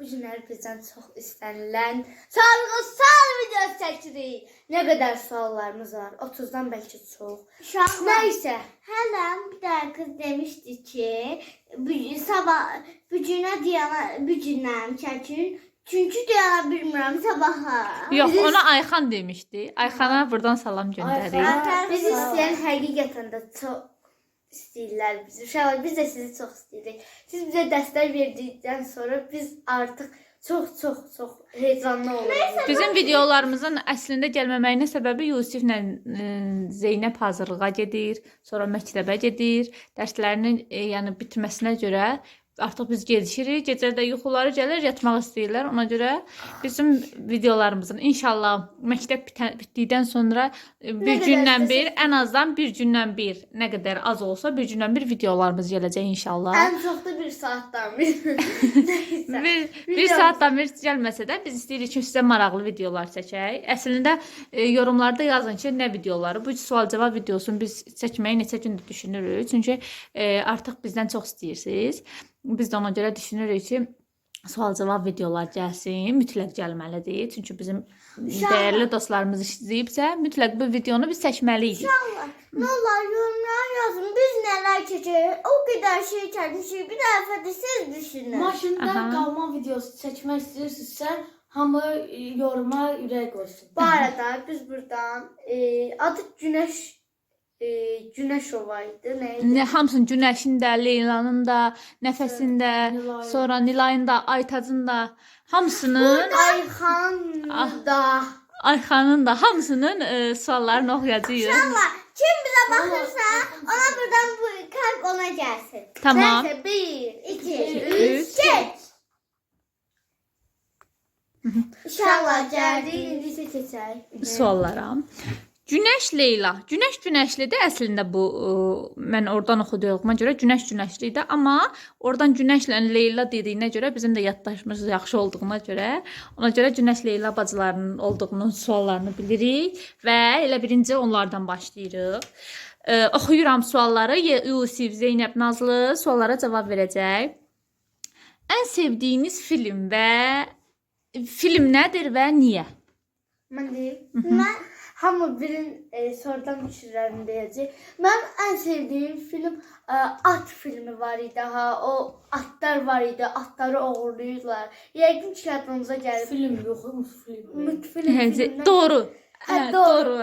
Bu günlər bizdən çox istənilən sorğu-sual videosu çəkirik. Nə qədər suallarımız var? 30-dan bəlkə çox. Nəysə. Hələ bir dənə qız demişdi ki, bu gündən çəkin. Çünki deyələ bilmirəm sabahlar. Yox, ona Ayxan demişdi. Ayxana buradan salam göndərik. Bizi istəyən həqiqətən də çox istəyirlər bizi. Uşaqlar, biz də sizi çox istəyirik. Siz bizə dəstək verdikdən sonra biz artıq çox heyecanlı oluruq. Bizim videolarımızın əslində gəlməməyinin səbəbi Yusiflə Zeynəb hazırlığa gedir, sonra məktəbə gedir. Dərslərinin yəni bitməsinə görə artıq biz gedişirik. Gecədə yuxuları gəlir, yatmaq istəyirlər. Ona görə bizim videolarımızın inşallah məktəb bitdikdən sonra bir gündən bir, ən azdan bir gündən bir, nə qədər az olsa bir gündən bir videolarımız gələcək inşallah. Ən çox da bir saatdan bir. bir saatdan bir gəlməsə də biz istəyirik ki, sizə maraqlı videolar çəkək. Əslində yorumlarda yazın ki, nə videoları. Bu sual-cavab videosunu biz çəkməyi neçə gündür düşünürük. Çünki artıq bizdən çox istəyirsiniz. Biz də ona görə düşünürük ki, sual-cavab videolar gəlsin, mütləq gəlməlidir. Çünki bizim dəyərli dostlarımız izləyibsə, mütləq bu videonu biz çəkməliyik. İnşallah. Nə olar, yorumlara yazın. Biz nələr çəkək? O qədər şey çəkmişik. Bir dəfə də siz düşünün. Maşından qalma videosu çəkmək istəyirsinizsə, hamı yoruma ürək qoysun. Bu arada biz buradan adı Günəş ovaydı. Neydi? Hamısının Günəşin də, Leylanın da, Nəfəsin də, sonra Nilayın da, Aytacın da, hamısının, Ayxanın da, hamısının suallarını oxuyacağıq. İnşallah. Kim bizə baxırsa, ona buradan bu kalp ona gəlsin. Tamam. Neyse 1, 2, 3, geç. İnşallah gəldi. İndi keçək. Suallara. Günəş Leyla. Günəş günəşlidir əslində bu. Mən oradan oxuduğuma görə günəş günəşlidir. Amma oradan Günəşlə Leyla dediyinə görə bizim də yaddaşımız yaxşı olduğuna görə ona görə Günəş Leyla bacılarının olduğunu suallarını bilirik və elə birinci onlardan başlayırıq. Oxuyuram sualları. Yusif, Zeynəb, Nazlı suallara cavab verəcək. Ən sevdiyiniz film nədir və niyə? Mən deyim. Hamı birin sorudan düşürlərini deyəcək. Mənim ən sevdiyim film at filmi var idi. O atlar var idi. Atları oğurlayırlar. Yəqin ki, yadınıza gəlir. Film yox, multfilm. Multfilm. Doğru. Doğru.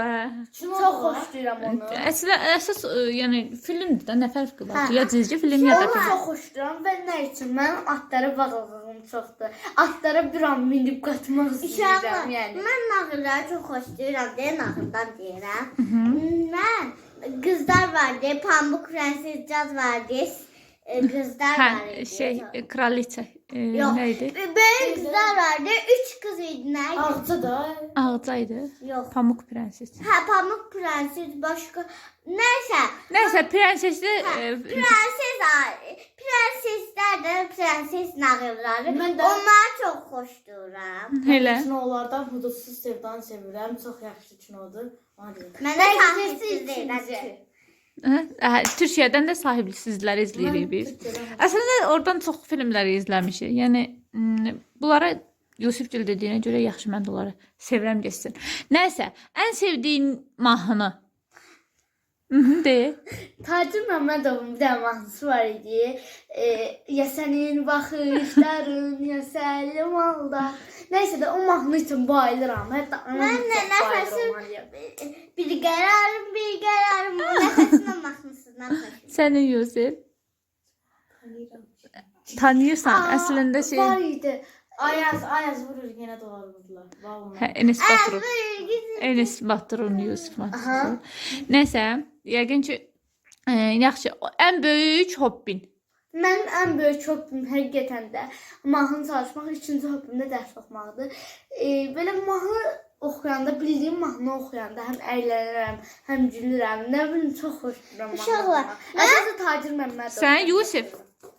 Çox xoşlayıram onu. Əsas yəni filmdir də, nə fərqi var? Ya cizgi film ya da Onu film. çox xoşlayıram və nə üçün? Mənim atlara bağlılığım çoxdur. Atlara bir an minib qaçmaq istəyirəm, yəni. Mən nağılları çox xoşlayıram deyə nağıldan deyirəm. Mən qızlar vardı, Pamuk Prenses Caz vardı. Qızlar vardı. Kraliçə. Neydi? Böyük qızlar vardı. 3 qız idi. Ağca da. Ağcaydı. Yox. Pamuk Prenses. Pamuk Prenses başqa. Nəysə, prensesli Prenseslər də prenses nağılları. Mən də onları çox xoşlayıram. Elə. Kinolardan Hududsuz Sevdanı sevirəm. Çox yaxşı kinodur. Mənə sahibsiz deyirəm. Türkiyədən də sahibsizləri izləyirik biz. Əslində oradan çox filmləri izləmişik. Yəni bunlara Yusif Gül dediyinə görə yaxşı mən də onları sevirəm geçsin. Nəysə, ən sevdiyin mahnı? De. Tacir Məmmədovun bir dənə mahnısı var idi. Ya sənin baxışların, ya səlim alda. Nəysə də o mahnı üçün bayılıram. Hətta mən də nəfəsim bir qərarım o nəfəsinin mahnısından xoşlayıram. Sənin Yusif? Tanıyırsan, əslində şey. Var idi. Ayaz vurur yenə dolarırdılar. Enes Baturov. Enes Baturov Yusuf mahnısı. Nəysə, yəqin ki, yaxşı, ən böyük hobbin. Mənim ən böyük hobbim həqiqətən də mahnı çalışmaq, ikinci hobbim də dərs oxumaqdır. Belə mahnı oxuyanda, bildiyim mahnı oxuyanda həm əylənirəm, həm gülürəm. Nə bilim, çox xoşlayıram mahnı. İnşallah. Əsası Tacir Məmmədov. Sən Yusif?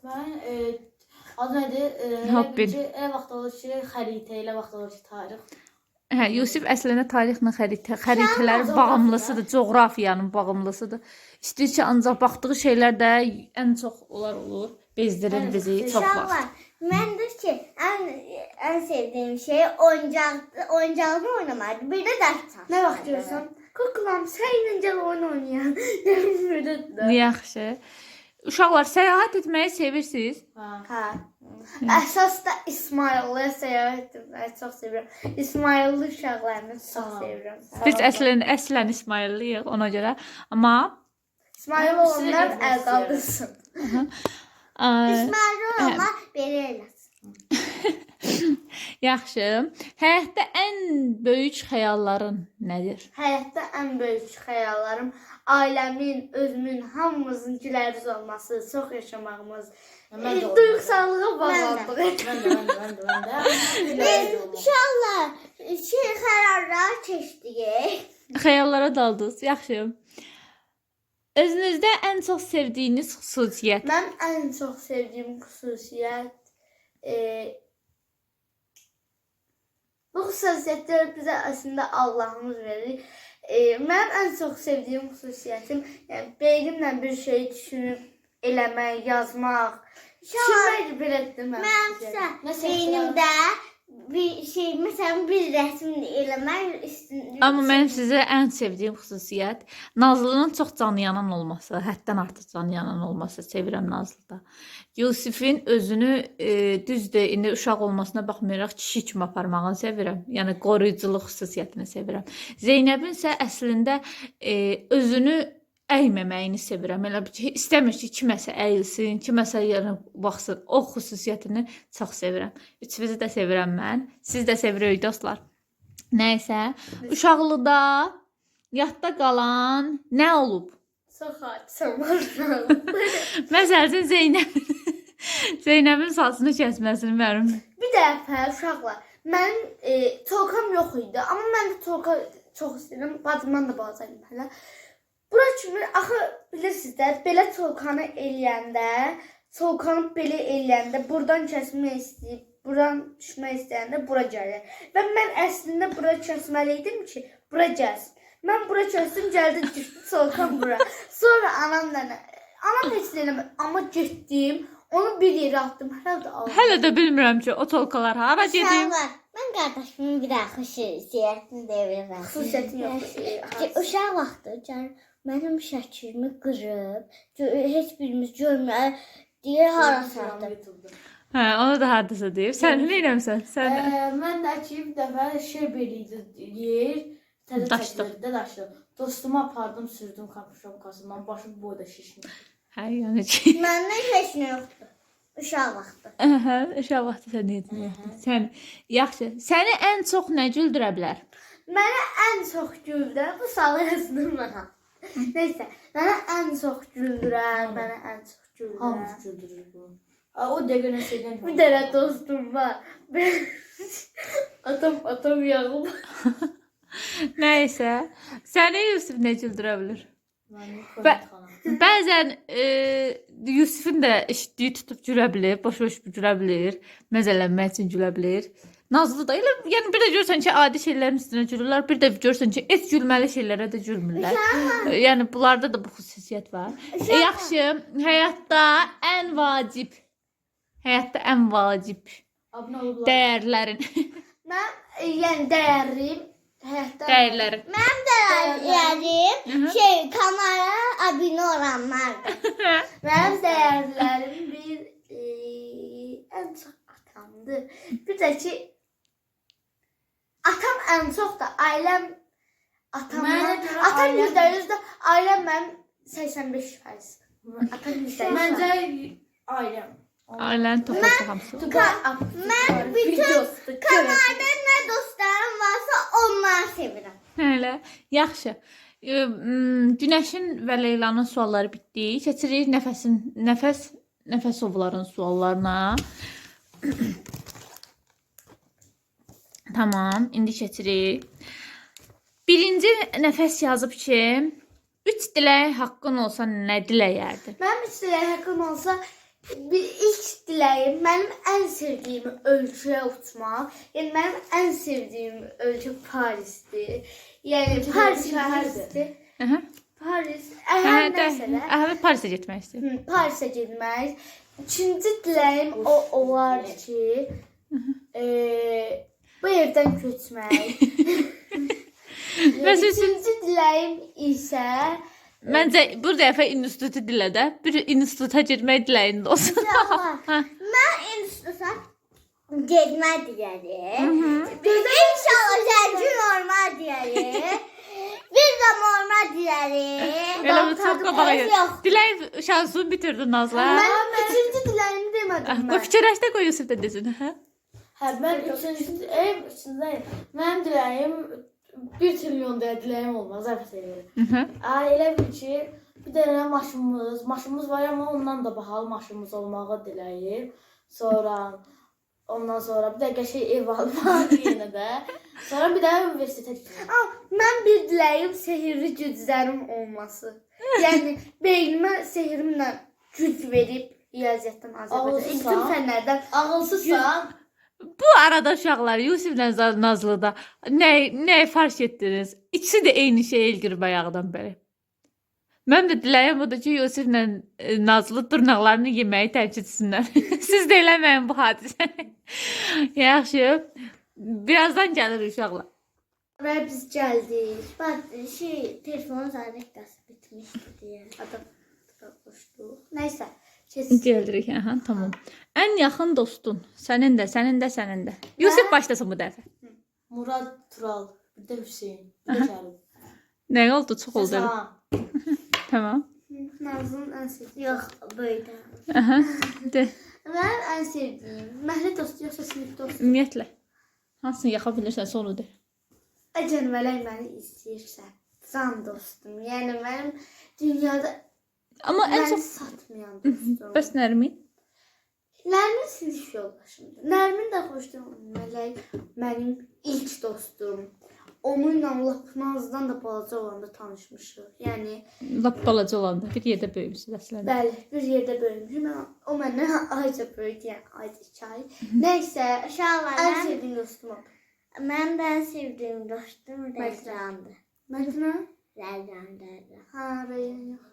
Mən adı nədir? Hobbin. Elə vaxt olur ki, xəritə, elə vaxt olur ki, tarix. Yusif əslində tarixlə xəritələri bağımlısıdır, coğrafiyanın bağımlısıdır. İstəyir ki, ancaq baxdığı şeylər də ən çox onlar olur. Bezdirir bizi çox vaxt. Mən də ki, ən sevdiyim şey oyuncağını oynamaydı. Bir də dərs çalışırdı. Nə vaxt görsən? Kuklam səninlə gəl oyun oynayaq. Görmürəm. Yaxşı. Uşaqlar səyahət etməyi sevirsiniz? Hə. Əsas da İsmaillə səyahət etməyi çox sevirəm. İsmailli uşaqlarını çox sevirəm. Biz əslən İsmailliyik ona görə. Amma İsmail olanlar əl qaldırsın. İsmail olma belə eləsin. yaxşı. Həyatda ən böyük xəyalların nədir? Həyatda ən böyük xəyallarım ailəmin, özümün, hamımızın güləriz olması, çox yaşamağımız, duyğusallığa bağlandıq. Mən də. İnşallah xərarlar keçdik. Xəyallara daldınız. Yaxşı. Özünüzdə ən çox sevdiyiniz xüsusiyyət? Mən ən çox sevdiyim xüsusiyyət bu xüsusiyyətləri bizə əslində Allahımız verir. Mənim ən çox sevdiyim xüsusiyyətim beynimlə bir şey düşünüb eləmək, yazmaq. Düşünmək belə demək. Mənsə beynimdə bir şey, məsələn bir rəsm eləmək üstündə. Amma mənim sizə ən sevdiyim xüsusiyyət Nazlının çox canıyanan olması, həddən artıq canıyanan olması sevirəm Nazlıda. Yusifin özünü düzdür, indi uşaq olmasına baxmayaraq kişi kimi aparmağını sevirəm. Yəni qoruyuculuq xüsusiyyətini sevirəm. Zeynəbin isə əslində özünü əyməməyini sevirəm. Elə bir ki, istəmir ki, kiməsə əyilsin, kiməsə yəni baxsın. O xüsusiyyətini çox sevirəm. Üçünüzü də sevirəm mən. Siz də sevirik dostlar. Nəysə, uşaqlıqda yadda qalan nə olub? Çox açım. Məsələn Zeynəbin saçını kəsməsini mənim. Bir dəfə uşaqlar, mənim tolkam yox idi, amma mən də tolka çox istəyirəm. Bacımdan da balaca idim hələ. Bura kimi, axı bilirsiniz də, belə tolkanı eləyəndə, tolkanı belə eləyəndə, buradan kəsmək istəyib, buradan düşmək istəyəndə bura gəlir. Və mən əslində bura kəsməli idim ki, bura gəlsin. Mən bura kəsdim, gəldi düşdü tolkan bura. Sonra anam heç nə eləmədi, amma getdim, onu bir yerə atdım, Hələ də bilmirəm ki, o tolkalar hara gedim. Mən qardaşımın bir xüsusiyyətini devirəm. Xüsusiyyətin yox. Uşaq vaxtı mənim şəklimi qırıb, heç birimiz görmür, deyə harasa atdı. Hə, onu da hardasa deyib. Sən nə eləmsən? Mən də ki, bir dəfə şey beliydi yer, təzə daşdı. Dostuma apardım, sürdüm şapkasından, başım boyda şişmiş. Hə, yəni ki. Məndən heç nə yoxdur. Uşaq vaxtı. Hə, uşaq vaxtı sən etdin. Sən yaxşı. Səni ən çox nə güldürə bilər? Mənə ən çox güldürən bu salı yazdım mənə. Neysə, mənə ən çox güldürən. Hamı güldürür bu. O dəqiqə nə şeydən Bir dənə dostum var. Atam yağım. Nəysə, səni Yusif nə güldürə bilər? Məni Bəzən Yusifin də eşitdiyi tutub gülə bilir, boş-boş gülə bilir, məzələnmək üçün gülə bilir. Nazlı da elə, yəni bir də görsən ki, adi şeylərin üstünə gülürlər, bir də görsən ki, heç gülməli şeylərə də gülmürlər. Yəni bunlarda da bu xüsusiyyət var. Yaxşı, həyatda ən vacib dəyərlərin. Mən yəni dəyərliyim. Həyatda Dəyərlərin. Mənim dəyərlərim kanala abunə olanlardır. Mənim dəyərlərim ən çox atamdır. Bir də ki atam ən çox da ailəm atamdan. Atam %100 də ailəm mənim 85%. Atam %100. Məncə ailəm. Ailəni toplasaq hamısı. Mən bütün kanalda nə dostlarım varsa onları sevirəm. Elə, yaxşı. Günəşin və Leylanın sualları bitdi. Keçirik Nəfəsovların suallarına. Tamam, indi keçirik. Birinci Nəfəs yazıb ki, 3 dilək haqqın olsa nə diləyərdin? Mənim 3 dilək haqqım olsa ilk diləyim mənim ən sevdiyim ölkəyə uçmaq. Yəni mənim ən sevdiyim ölkə Parisdir. Yəni Paris şəhərdir. Paris. Hə, Hər nəsə də. Parisə getmək istəyir. Parisə getmək. İkinci diləyim o olar ki, bu evdən köçmək. İkinci diləyim isə Məncə bu dəfə institutu dilədə bir instituta getmək diləyində olsun. Mən instituta getmək deyərim. İnşallah zəncir normal deyərim. Bir də normal deyərim. Elə bu çox qabağa gəlir. Dilək şansını bitirdin Nazlı. mən üçüncü diləyimi demədim Bu mən. fikirləşdə qoy Yusuf da desin. Hə, mən üçüncü mənim diləyim 1 trilyon diləyim olmaz, əfsəyə. Elə bil ki, bir dənə maşınımız var, amma ondan da bahalı maşınımız olmağı diləyir. Ondan sonra bir də qəşəng ev almaq yenə də. Sonra bir də universitetə getmək. Mən bir diləyim sehirli güclərim olması. Yəni beynimə sehrimlə güc verib riyaziyyatdan Azərbaycan bütün fənlərdən Ağılsızsan. Bu arada uşaqlar Yusufla Nazlıda nə fark etdiniz? İkisi də eyni şey elgir bayaqdan bəri. Mən də diləyim odur ki, Yusufla Nazlı dırnaqlarını yeməyi tərk etsinlər. Siz də eləməyin bu hadisəni. Yaxşı. Birazdan gəlir uşaqlar. və biz gəldik. Bax, telefonun zarəqası bitmişdi deyə. Adam qoşdu. Nəysə, keçdik. Gəlirik, tamam. Ən yaxın dostun, sənin də. Yusuf başlasın bu dəfə. Murad Tural, bir də Hüseyn, bir də Kərim. Nə oldu? Çox oldu. Tamam. Nazlının ən sevdiyi. Yox, böydə. De. Mənim ən sevdiyim məhəllə dostu yoxsa sinif dostu? Ümumiyyətlə. Hansını yaxa bilirsən, sonra de. Əgər mələk məni istəyirsə, can dostum. Yəni mənim dünyada Amma ən məni çox satmayan dostum. bəs Nərmin? Nərmin sinif yoldaşımdır. Nərmin də xoşdur. Mələk mənim ilk dostum. Onunla lap Nazlıdan da balaca olanda tanışmışıq. Yəni Lap balaca olanda bir yerdə böyümüsünüz əslində. bəli, bir yerdə böyümüşük. O məndən ayca böyüdü, yəni ayca 2 ay. Nəysə, Uşaqlar, ən sevdiyim dostum o. mən də ən sevdiyim dostum Rəzandır. Məcnun? Rəzandır. Ha, Rəyyan yox.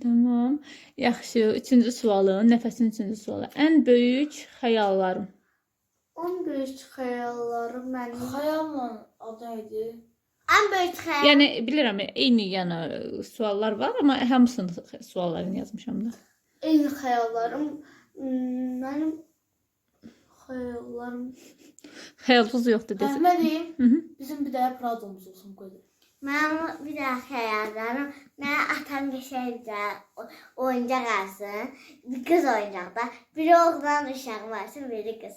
Tamam. Yaxşı. Üçüncü sualın, nəfəsin üçüncü sualı. Ən böyük xəyallarım. Ən böyük xəyallarım mənim. Xəyalla adı idi. Ən böyük xəyal. Yəni bilirəm, eyni suallar var, amma hamısını suallarını yazmışam da. Eyni xəyallarım mənim xəyallarım. Xəyalınız yoxdur desin. Əhmədiyim, bizim bir də Pradomuz olsun qoydu. Mənim bir də xəyallarım, mənə atam qəşəngcə oyuncaq alsın. Bir qız oyuncaqda, biri oğlan uşağı varsın, biri qız.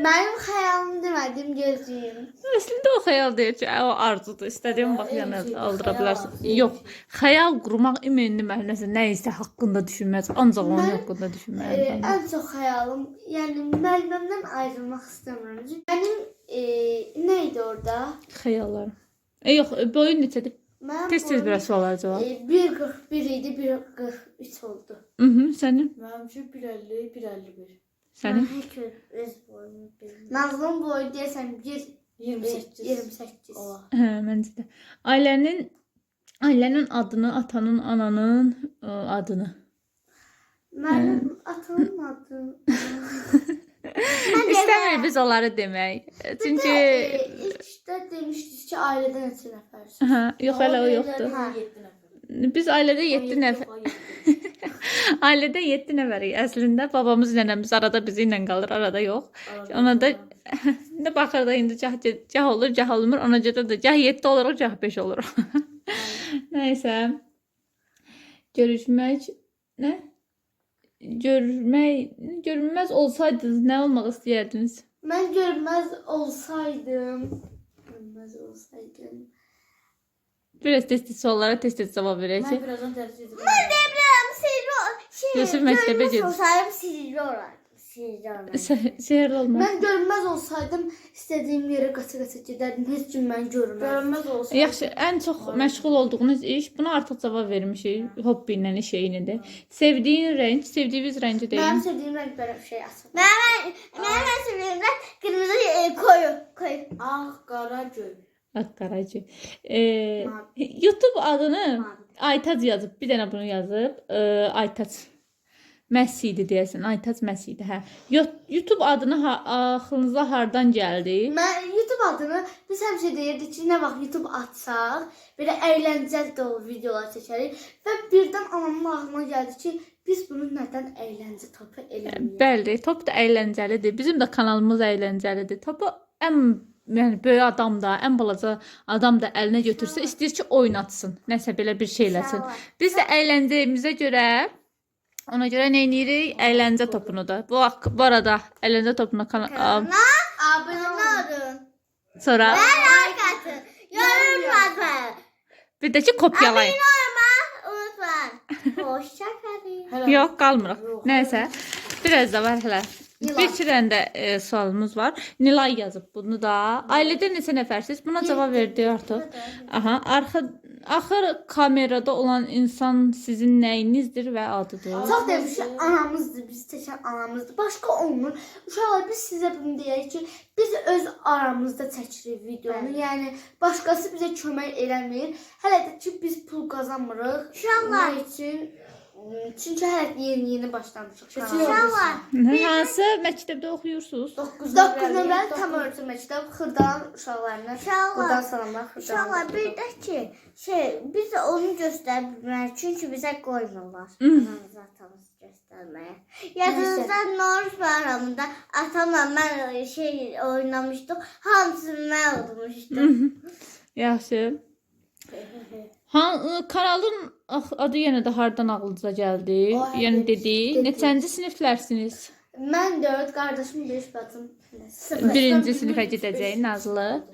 Mənim xəyalım demədim, gözlüyüm. Əslində o xəyal deyil ki, o arzudur. İstədiyim vaxt yəni aldıra bilərsən. xəyal. Yox, xəyal qurmaq ümumi mənası nə isə haqqında düşünmək, ancaq onun haqqında düşünmək. Ən çox xəyalım, yəni müəllimimdən ayrılmaq istəmirəm. Çünki mənim nə idi orada? Xəyallarım. Yox, boyun neçədir? Mənim Tez-tez biraz suallar cavab. 1.41 idi, 1.43 oldu. Sənin? Mənimki 1.50, 1.51. Sənin? Mən heç öz boyumu bilmirəm. Nazlının boyu deyəsən 28. 28. Olar. Hə, məncə də. Ailənin adını, atanın, ananın adını. Mənim atamın adı. İstəmirik biz onları demək. Çünki İlkdə demişdiniz ki, ailədə neçə nəfərsiniz? hə, yox hələ o yoxdur. 7 nəfər. Biz ailədə 7 nəfər. Ailədə 7 nəfərik. Əslində babamız, nənəmiz arada bizi ilə qalır, arada yox. Ona da nə baxır da indi gah olur, gah olmur. Ona görə də gah 7 olur, gah 5 olur. Nəysə. Görüşmək nə? Görünməz olsaydınız nə olmaq istəyərdiniz? Mən görməz olsaydım. Biraz tez-tez suallara tez-tez cavab verək ki. Mən birazdan dərsə edirəm. Mən demirəm, Yusuf məktəbə gedir. olsaydım sihirli olardım. Sihirli olardım. Sehirli olmaq. Mən görməz olsaydım, istədiyim yerə qaça-qaça gedərdim. Heç kim məni görməz. Görünməz olsa. Yaxşı, ən çox məşğul olduğunuz iş, buna artıq cavab vermişik. Hobbi ilə iş eynidir. Sevdiyin rəng, sevdiyiniz rəngi Mənim deyin. sevdiyim rəng bərəfşə açıq. Mənim sevdiyim rəng qırmızı koyu. Ağ, qara, göy. Akkaracı. YouTube adını Aytac yazıb. Bir dənə bunu yazıb. Aytac Məsidi deyəsən. Aytac Məsidi. Hə. YouTube adını axılınıza hardan gəldi? Mən YouTube adını biz həmişə deyirdik ki, nə vaxt YouTube açsaq, belə əyləncəli dolu videolar çəkərik və birdən anamın ağlına gəldi ki, biz bunu nədən əyləncə topu eləməyək. Bəli, top da əyləncəlidir. Bizim də kanalımız əyləncəlidir. Topu yəni böyük adam da, ən balaca adam da əlinə götürsə, istəyir ki, oynatsın. Nəsə belə bir şey eləsin. Biz də əyləncəmizə görə ona görə nə edirik? Əyləncə topunu da. Bu arada əyləncə topuna Abone olun. sonra Like atın. Yorum yazın. bir də ki kopyalayın. Unutmayın. Hoşça kalın. Yox, qalmırıq. Nəysə, biraz da var hələ. Bir iki dənə də sualımız var. Nilay yazıb bunu da. Ailədə neçə nəfərsiz? Buna cavab verdi artıq. Aha, axır kamerada olan insan sizin nəyinizdir və adıdır? Çox demişik, anamızdır, biz çəkən anamızdır. Başqa olmur. Uşaqlar, biz sizə bunu deyək ki, biz öz aramızda çəkirik videonu. Yəni, başqası bizə kömək eləmir. Hələ də ki, biz pul qazanmırıq. Uşaqlar. Nə üçün? Çünki hələ yeni başlamışıq. Uşaqlar. Hansı məktəbdə oxuyursunuz? 9 nömrəli tam ölçü məktəb Xırdalan uşaqlarına. Buradan salamlar Xırdalan. Uşaqlar bir də ki, biz onu göstərə bilmərik. Çünki bizə qoymurlar. Anamızı atamızı göstərməyə. Yadınızda Noruz bayramında atamla mən oynamışdıq. Hamısını mən udmuşdum. Yaxşı. Kanalın adı yenə də hardan ağlınıza gəldi? Yəni dedik, neçənci siniflərsiniz? Mən 4, qardaşım 5, bacım 0. Birinci sinifə gedəcək Nazlı.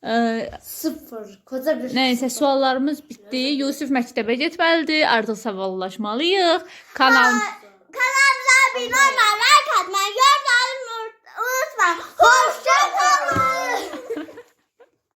0. Koca bir. Nəysə, suallarımız bitdi. Yusif məktəbə getməlidir. Artıq savablaşmalıyıq. Kanalımıza Kanalımıza abunə olmayı, like atmayı, yorum yazmayı unutmayın.